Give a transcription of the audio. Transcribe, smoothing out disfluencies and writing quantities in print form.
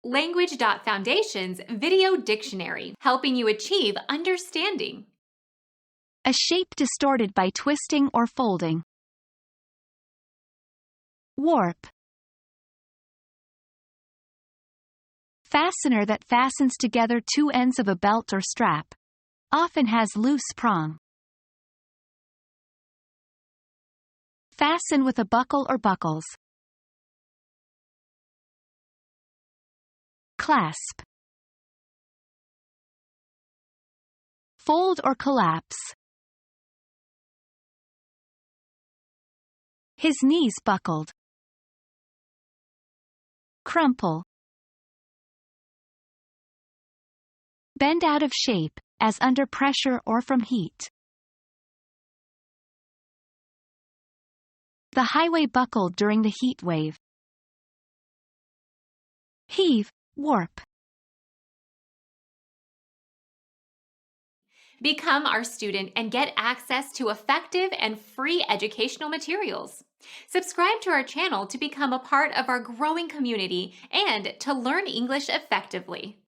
Language.Foundation's Video Dictionary, helping you achieve understanding. A shape distorted by twisting or folding. Warp. Fastener that fastens together two ends of a belt or strap. Often has loose prong. Fasten with a buckle or buckles. Clasp. Fold or collapse. His knees buckled. Crumple. Bend out of shape, as under pressure or from heat. The highway buckled during the heat wave. Heave, warp. Become our student and get access to effective and free educational materials. Subscribe to our channel to become a part of our growing community and to learn English effectively.